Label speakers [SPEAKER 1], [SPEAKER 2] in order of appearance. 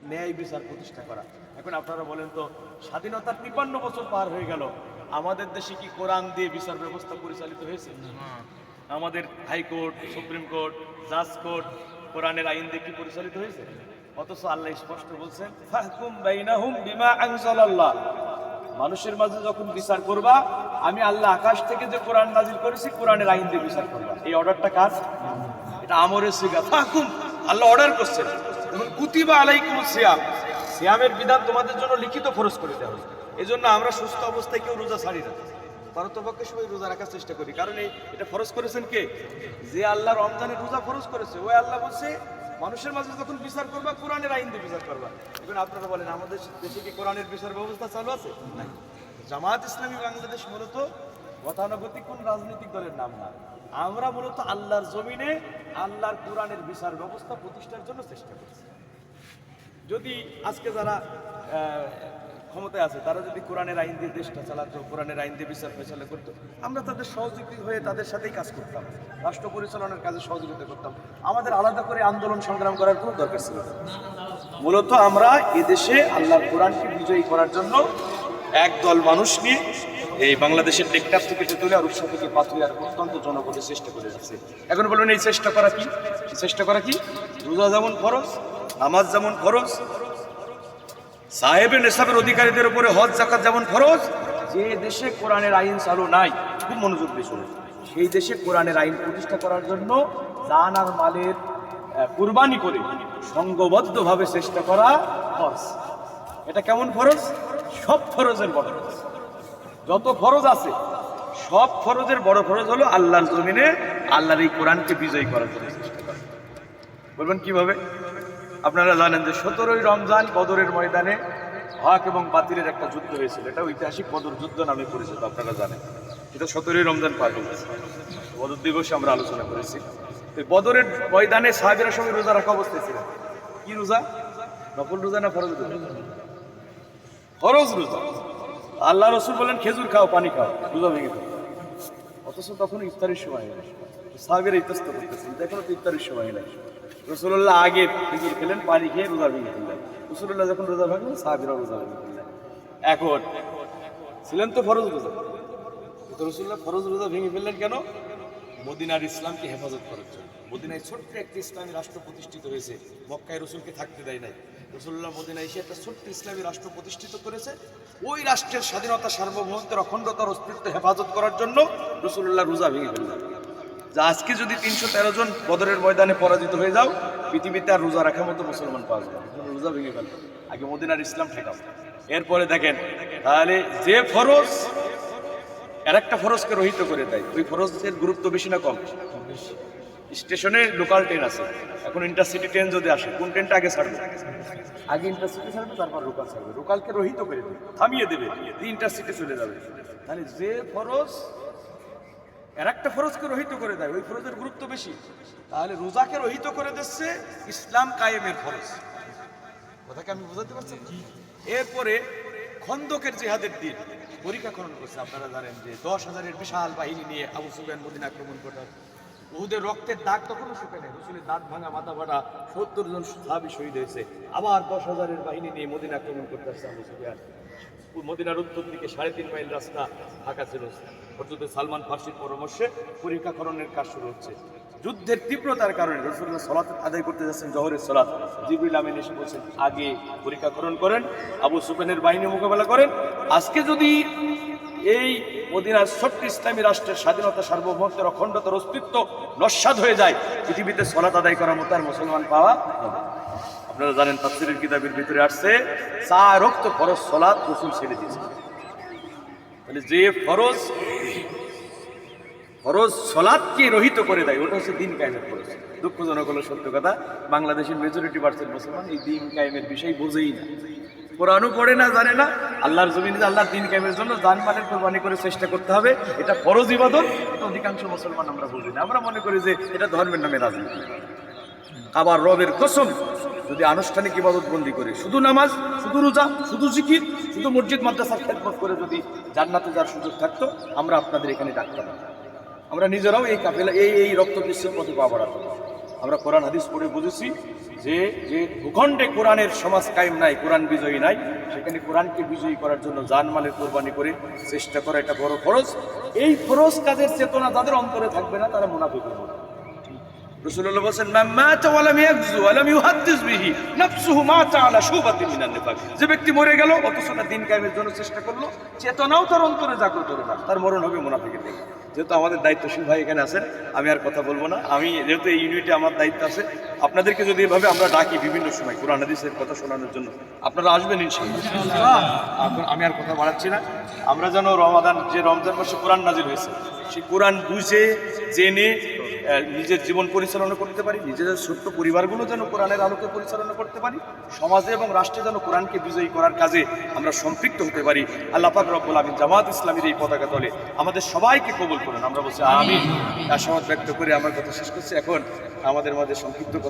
[SPEAKER 1] ন্যায় বিচার প্রতিষ্ঠা করা। এখন আপনারা বলেন তো, স্বাধীনতার 53 বছর পার হয়ে গেল, আমাদের দেশে কি কোরআন দিয়ে বিচার ব্যবস্থা পরিচালিত হয়েছে? আমাদের হাইকোর্ট, সুপ্রিম কোর্ট, জাজ কোর্ট কোরআনের আইন দিয়ে কি পরিচালিত হয়েছে? অথচ আল্লাহ স্পষ্ট বলছেন, ফাহকুম বাইনাহুম বিমা আনজালাল্লাহ, মানুষের মাঝে যখন বিচার করবা, আমি আল্লাহ আকাশ থেকে যে কোরআন নাজিল করেছি কোরআনের আইন দিয়ে বিচার করবা। এই অর্ডারটা কার? এটা আমরের সিগা। ফাহকুম, আল্লাহ অর্ডার করছেন। এবং কুতিবা আলাইকুমুস সিয়াম, সিয়ামের বিধান তোমাদের জন্য লিখিত ফরজ করে দেওয়া হয়েছে। এই জন্য আমরা সুস্থ অবস্থায় কেউ রোজা ছাড়ি না, পারতপক্ষে সবাই রোজা রাখার চেষ্টা করি। কারণ এটা ফরজ করেছেন কে? যে আল্লাহ রমজানের রোজা ফরজ করেছে, ওই আল্লাহ বলছে মানুষের মাঝে যখন বিচার করবা কোরআনের আইন দিয়ে বিচার করবা। এখন আপনারা বলেন, আমাদের দেশে কি কোরআনের বিচার ব্যবস্থা চালু আছে? নাই। জামায়াত ইসলামী বাংলাদেশ মূলত গতানুগতিক কোন রাজনৈতিক দলের নাম না। আমরা মূলত আল্লাহর জমিনে আল্লাহর কোরআনের বিচার ব্যবস্থা প্রতিষ্ঠার জন্য চেষ্টা করছি। যদি আজকে যারা ক্ষমতায় আছে তারা যদি কোরআনের আইন দিয়ে দেশটা চালাতো, কোরআনের আইন দিয়ে বিচার ফেসালা করতো, আমরা তাদের সহযোগী হয়ে তাদের সাথেই কাজ করতাম, রাষ্ট্র পরিচালনার কাজে সহযোগিতা করতাম। আমাদের আলাদা করে আন্দোলন সংগ্রাম করার কোনো দরকার ছিল না। মূলত আমরা এদেশে আল্লাহর কোরআনকে বিজয়ী করার জন্য একদল মানুষ নিয়ে এই বাংলাদেশের টেকটাপ থেকে তেতুলিয়া, রূপসা থেকে পাথুরিয়ার অত্যন্ত জনগণের চেষ্টা করে যাচ্ছে। এখন বলবেন, এই চেষ্টা করা কি? চেষ্টা করা কি? রোজা যেমন ফরজ, নামাজ যেমন ফরজ, সাহেবে নেশাবের অধিকারীদের উপরে হজ যাকাত যেমন ফরজ, যে দেশে কোরআনের আইন চালু নাই, খুব মনোযোগ দিয়ে শুনুন, সেই দেশে কোরআনের আইন প্রতিষ্ঠা করার জন্য জান আর মালের কুরবানি করে সংঘবদ্ধভাবে চেষ্টা করা ফরজ। এটা কেমন ফরজ? সব ফরজের বড় ফরজ। যত ফরজ আছে সব ফরজের বড় ফরজ হলো আল্লাহর জমিনে আল্লাহর এই কোরআনকে বিজয়ী করার জন্য চেষ্টা করা। বলবেন কিভাবে? আপনারা জানেন যে 17ই রমজান বদরের ময়দানে হক এবং বাতিলের একটা যুদ্ধ হয়েছিল। এটা ঐতিহাসিক বদর যুদ্ধ নামে পরিচিত, আপনারা জানেন। এটা 17ই রমজান পার হয়েছে, বদর দিবসে আমরা আলোচনা করেছি। বদরের ময়দানে সাহাবীরা সঙ্গে রোজা রাখা অবস্থায় ছিল। কি রোজা? নফল রোজা না ফরজ রোজা? ফরজ রোজা। আল্লাহ রসুল বলেন, খেজুর খাও, পানি খাও, রোজা ভেঙে খাও। অথচ তখন ইফতারের সময় হয়ে গেছে, সাহাবীরা ইতস্ত করতেছেন, এখনো তো ইফতারের সময় হয়ে গেছে। রাসূলুল্লাহ আগে খেজুর খেলেন, পানি খেয়ে রোজা ভেঙে ফেললেন। রাসূলুল্লাহ যখন রোজা ভাঙলেন, সাহাবীরা রোজা ভেঙে ফেললেন। এখন ছিলেন তো ফরজ রোজা, তো রাসূলুল্লাহ ফরজ রোজা ভেঙে ফেললেন কেন? মদিনার ইসলামকে হেফাজত করার জন্য। মদিনায় ছোট্ট একটি ইসলামী রাষ্ট্র প্রতিষ্ঠিত হয়েছে, মক্কায় রসুলকে থাকতে দেয় নাই। রাসূলুল্লাহ মদিনায় এসে একটা ছোট্ট ইসলামী রাষ্ট্র প্রতিষ্ঠিত করেছে। ওই রাষ্ট্রের স্বাধীনতা, সার্বভৌমত্বের, অখণ্ডতার অস্তিত্ব হেফাজত করার জন্য রাসূলুল্লাহ রোজা ভেঙে ফেললেন। যা আজকে যদি 313 জন বদরের ময়দানে পরাজিত হয়ে যাও, পৃথিবীতে আর রোজা রাখার মতো মুসলমান পাওয়া যাবে। রোজা ভেঙে ফেল, আগে মদিনার ইসলাম ঠেকাও। এরপরে দেখেন, তাহলে যে ফরজ আর একটা ফরজকে রহিত করে দেয়, ওই ফরজের গুরুত্ব বেশি না কম? স্টেশনে লোকাল ট্রেন আছে, এখন ইন্টারসিটি ট্রেন যদি আসে, কোন ট্রেনটা আগে ছাড়বে? আগে ইন্টারসিটি ছাড়বে, তারপর লোকাল ছাড়বে। লোকালকে রহিত করে দেবে, থামিয়ে দেবে, ইন্টারসিটি চলে যাবে। তাহলে যে ফরজ আর একটা ফরজকে রহিত করে দেয়, ওই ফরজের গুরুত্ব বেশি। তাহলে রোজাকে রহিত করে দিচ্ছে ইসলাম কায়েমের ফরজ। কথাকে আমি বোঝাতে পারছি? এরপরে খন্দকের জিহাদের দিন পরীক্ষা খনন করছে। আপনারা জানেন যে 10,000-এর বিশাল বাহিনী নিয়ে আবু সুফিয়ান মদিনা আক্রমণ করার, উহুদের রক্তের দাগ তখনও শুকায় নাই, রসুলের দাঁত ভাঙা, মাথা ফাটা, 70 জন সাহাবী শহীদ হয়েছে। আবার 10,000-এর বাহিনী নিয়ে মদিনা আক্রমণ করতে আসছে আবু সুফিয়ান। মদিনার উত্তর দিকে 3.5 মাইল রাস্তা ফাঁকা ছিল। হযরত সালমান ফার্সির পরামর্শে পরীক্ষা খননের কাজ শুরু হচ্ছে। যুদ্ধের তীব্রতার কারণে রাসূলুল্লাহ সালাত আদায় করতে যাচ্ছেন, জোহরের সালাত। জিবরিল আমিন এসে বলছেন, আগে পরীক্ষা খনন করেন, আবু সুফিয়ানের বাহিনী মোকাবেলা করেন। আজকে যদি এই মদিনার ছোট্ট ইসলামী রাষ্ট্রের স্বাধীনতা, সার্বভৌমত্বের, অখণ্ডতার অস্তিত্ব নস্যাৎ হয়ে যায়, পৃথিবীতে সালাত আদায় করার মতো আর মুসলমান পাওয়া হবে। আপনারা জানেন, তাফসীরের কিতাবের ভিতরে আসছে 4 ওয়াক্ত ফরজ সালাত রাসূল ছেড়ে দিয়েছেন। তাহলে যে ফরজ সালাতকে রহিত করে দেয়, ওটা হচ্ছে দিন কায়েমের ফরজ। দুঃখজনক হলো সত্য কথা, বাংলাদেশের মেজরিটি পার্সেন্ট মুসলমান এই দিন কায়েমের বিষয় বোঝেই না, কোরআনও পড়ে না, জানে না। আল্লাহর জমিনে আল্লাহর দিন কায়েমের জন্য জানমালের কোরবানি করে চেষ্টা করতে হবে, এটা ফরজ ইবাদত। এটা অধিকাংশ মুসলমান আমরা বুঝি না। আমরা মনে করি যে এটা ধর্মের নামে রাজনীতি। আবার রবের কসম, যদি আনুষ্ঠানিক ইবাদত বন্দি করে, শুধু নামাজ, শুধু রোজা, শুধু জিকির, শুধু মসজিদ মাদ্রাসার খেদমত করে যদি জান্নাতে যাওয়ার সুযোগ থাকতো, আমরা আপনাদের এখানে ডাকতাম। আমরা নিজেরাও এই কাফেলা, এই রক্ত বিশ্বের পথে পা বাড়াতাম। আমরা কোরআন হাদিস পড়ে বুঝেছি যে যে ভূখণ্ডে কোরআনের সমাজ কায়েম নাই, কোরআন বিজয়ী নাই, সেখানে কোরআনকে বিজয়ী করার জন্য জানমালের কোরবানি করে চেষ্টা করা এটা বড় ফরজ। এই ফরজ কাজের চেতনা যাদের অন্তরে থাকবে না তারা মুনাফিক হবে। রাসূলুল্লাহ বলেন, মান মাতা ওয়া লাম ইয়াগযু ওয়া লাম ইউহাদ্দিস বিহি নাফসুহু মাতা আলা শুবাতিন মিনান নিফাক। যে ব্যক্তি মরে গেল অথচ না দিন কায়েমের জন্য চেষ্টা করলো, চেতনাও তার অন্তরে জাগ্রত হলো না, তার মরণ হবে মুনাফিকের দিকে। যেহেতু আমাদের দায়িত্বশীল ভাই এখানে আছেন, আমি আর কথা বলবো না। আমি যেহেতু এই ইউনিটে আমার দায়িত্ব আছে, আপনাদেরকে যদি এভাবে আমরা ডাকি বিভিন্ন সময় কোরআন হাদিসের কথা শোনানোর জন্য, আপনারা আসবেন ইনশাআল্লাহ। এখন আমি আর কথা বাড়াচ্ছি না। আমরা যেন রমাদান, যে রমজান মাসে কোরআন নাজিল হয়েছে, সেই কোরআন বুঝে জেনে নিজের জীবন পরিচালনা করতে পারি, নিজেদের ছোট্ট পরিবারগুলো যেন কোরআনের আলোকে পরিচালনা করতে পারি, সমাজে এবং রাষ্ট্রে যেন কোরআনকে বিজয়ী করার কাজে আমরা সম্পৃক্ত হতে পারি। আল্লাহ পাক রব্বুল আমিন জামাত ইসলামীর এই পতাকা তলে আমাদের সবাইকে কবুল করুন। আমরা বলছি আমিন। আশাবাদ ব্যক্ত করে আমার কথা শেষ করছি। এখন আমাদের মাঝে সংক্ষিপ্ত